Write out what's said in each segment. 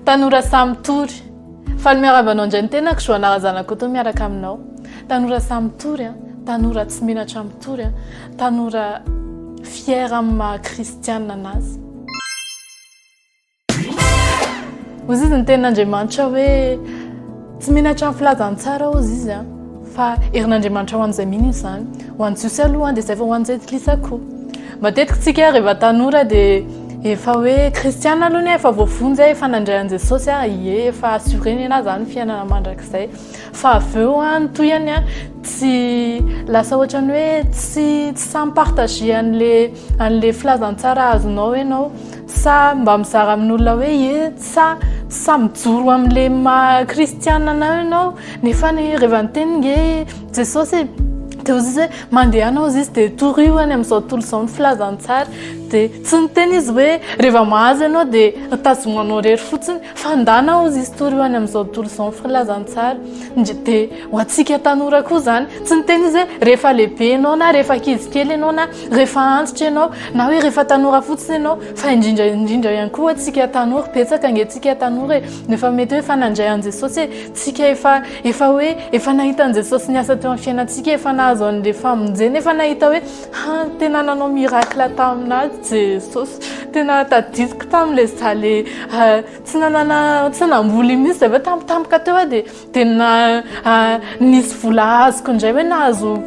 Tanora samy tory. Faly miarabanao indray ny tenako soa narazanako to miaraka aminao. Tanora samy tory, tanora tsy menatra amin'ny tory, tanora fier amin'ny maha kristianina anazy. Ozy izy ny tenin'Andriamanitra hoe tsy menatra amin'ny filazantsara ozy izy fa herin'Andriamanitra ho an'izay mihitsy izany, ho an'ny Jiosy aloha dia izay vao ho an'izay lisako. Matetika tsika rehefa tanora dia efa hoe kristiana aloha ny efa voavonjy efa nandray an'i Jesosy efa assureny anazy zany fiainana mandrakizay. Fa avy eo toyany tsy lasa ohatrany hoe tsy samy partage an'le filazantsara azonao ianao sa mba mizara amin'olona hoe sa mijoro amin'le maha kristiana anao ianao nefa rehefa nyteny nge Jesosy dia ozy izy hoe mandeha anao izy dia tory any amin'izao tontolo izao ny filazantsara dia tsy niteny izy hoe rehefa mahazo ianao dia tazomanao rery fotsiny fa andana ozy izy tory any amin'izao tontolo izao ny filazantsara dia ho antsika tanora koa zany tsy niteny izy hoe rehefa lehibe ianao na rehefa ankizy kely ianao na rehefa antitra ianao na hoe rehefa tanora fotsiny ianao fa indrindra ihany koa antsika tanora betsaka antsika tanora nefa mety hoe efa nandray an'i Jesosy tsika efa nahita an'i Jesosy niasa teo amin'ny fiainantsika efa nahazo an'le famonjena efa nahita hoe tena nanao miracle taminazy Jesosy tena tadidiko tamin'le zaly tsy nanamboly mihitsy zay hoe tampotampoka teo dia tena nisy vola azoko indray hoe nahazo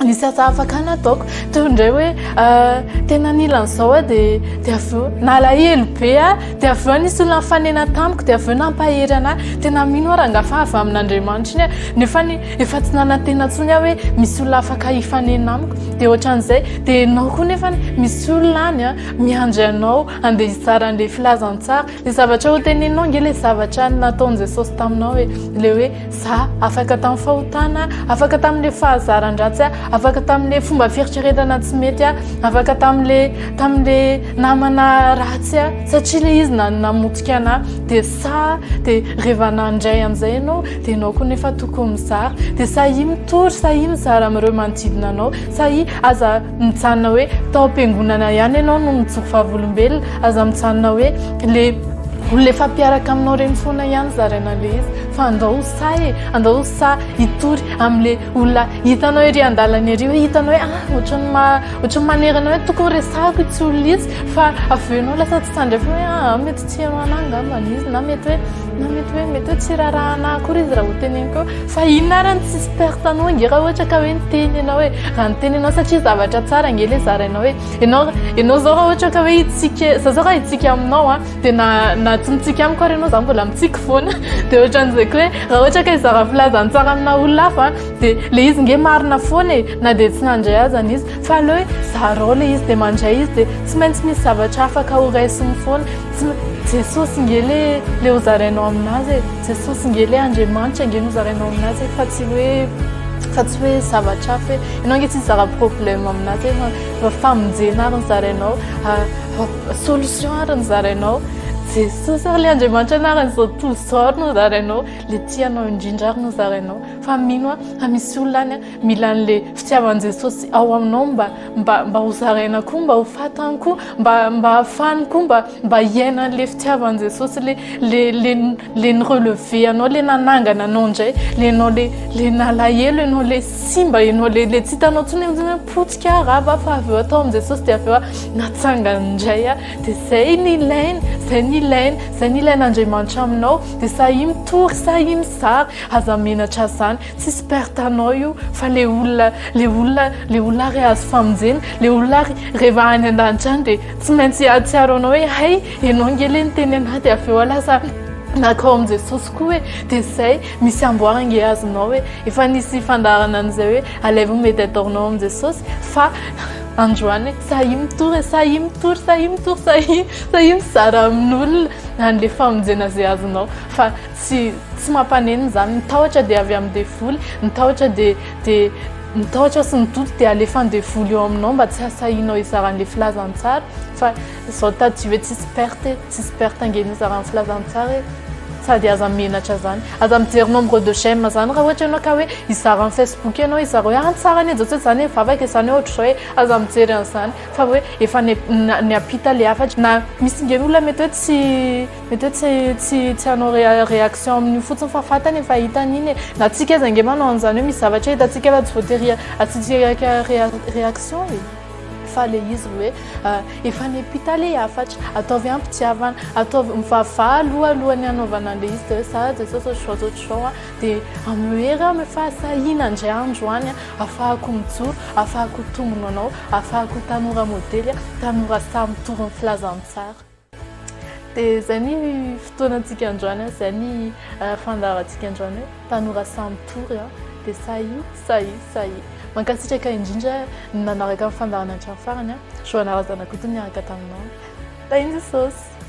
nisy asa afaka nataoko teo indray hoe tena nilan'izao dia avy eo nalahelo be dia avy eo nisy olona nifanena tamiko dia avy eo nampahery anahy tena mino raha ngafa avy amin'Andriamanitra iny nefa efa tsy nanantena intsony hoe misy olona afaka hifanena amiko dia ohatran'izay dia ianao koa nefa misy olona any miandry anao andeha hizara an'le filazantsara le zavatra ho teneninao nge le zavatra nataon'i Jesosy taminao hoe le hoe za afaka tamin'ny fahotana afaka tamin'le fahazaran-dratsy afaka tamin'le fomba fieritreretana tsy mety afaka tamin'le namana ratsy satria le izy namotika anahy dia rehefa nandray an'izay ianao dia ianao koa nefa tokony mizara dia sahi mitory sahi mizara amin'ireo manodidina anao sahi aza mijanona hoe tao am-piangonana ihany ianao no mijoro vavolombelona aza mijanona hoe le fampiaraka aminao reny foana ihany zaraina le izy fa andao sa hitory amin'le olona hitanao ery an-dalana ery hoe hitanao hoe ohatrany manerana hoe tokony resahako itsy olona izy fa avy enao lasa tsy tandrefa hoe mety tsy hanao anahy angambany izy na mety hoe tsy raharaha akory izy raha ho teneniko fa inona ary tsy spertanao nge raha ohatra ka hoe niteny ianao hoe raha niteny ianao satria zavatra tsara nge le zarainao hoe ianao zao raha ohatra ka hoe itsika za zao raha itsika aminao dia na tsy mitsika amiko ary ianao za mbola mitsika foana dia ohatran'izay koa hoe raha ohatra ka izara filazantsara amina olona hafa dia le izy nge marina foana na dia tsy nandray azana izy fa aleo hoe zarao le izy dia mandray izy dia tsy maintsy misy zavatra afaka ho raisiny foana Jesosy nge le ho zarainao aminazy Jesosy nge le Andriamanitra nge no zarainao aminazy fa tsy hoe zavatra hafa hoe ianao nge tsy zara problème aminazy fa famonjena ary ny zarainao solution ary ny zarainao Jesosy ary le Andriamanitra anarany izao tontolo izao ary no zarainao le tianao indrindra ary no zarainao fa mino misy olona any mila an'le fitiavan'i Jesosy ao aminao mba ho zaraina koa mba ho fatany koa mba hafany koa mba hiaina an'le fitiavan'i Jesosy le nirelevé anao le nanangana anao indray le anao le nalahelo ianao le simba ianao le tsy hitanao tsony hoe potika rava fa avy eo atao amin'i Jesosy dia avy eo natsangana indray dia zay nilain'Andriamanitra aminao dia sahi mitory sahi mizara aza menatra zany tsy spertanao io fa le olona ry azo famonjena le olona rehefa any an-danitra any dia tsy maintsy ahatsiaro anao hoe hay ianao nge le niteny anahy dia avy eo lasa nakao amin'i Jesosy koa hoe dia zay misy amboara nge azonao hoe efa nisy fandarana an'izay hoe alaivo mety ataonao amin'i Jesosy fa androany sahi mizara amin'olona an'le famonjena zay azonao fa tsy mampanenina zany mitahotra dia avy amin'ny devoly mitahotra sy midoto dia alefan'ny devoly eo aminao mba tsy hasahinao hizaran'le filazantsara fa izao tadio hoe tsy sperte nge nizara amin'ny filazantsara sady aza menatra zany aza mijery nombre de chaîne zany raha ohatra ianao ka hoe izara amin'ny Facebook ianao izara hoe tsara anie zao zany hoe vavaka zany ohatra zao hoe aza mijery an'izany fa hoe efa niampita le hafatra na misy inge olona mety hoe tsy hanao réaction amin'io fotsiny fa fatany efa hitany iny na tsika aza nge manao an'izany hoe misy zavatra hitantsika efa tsy voatery atsitsika réaction fa le izy hoe efa niampita le hafatra ataovy ampitiavana ataovy mivavaha alohan'ny hanaovana le izy de hoe ça de ça zao dia amin'ny hoe raha efa sahina indray andro any afahako mijoro afahako tombona anao afahako tanora modely tanora samy torony filazantsara dia zay ny fotoanantsika androany zay ny fandaharantsika androany hoe tanora samy tory dia sahy mankasitraka indrindra nanaraka amin'ny fandaharana hatrany farany Joanna Razanakotony niaraka taminao. Tain'ny Jesosy.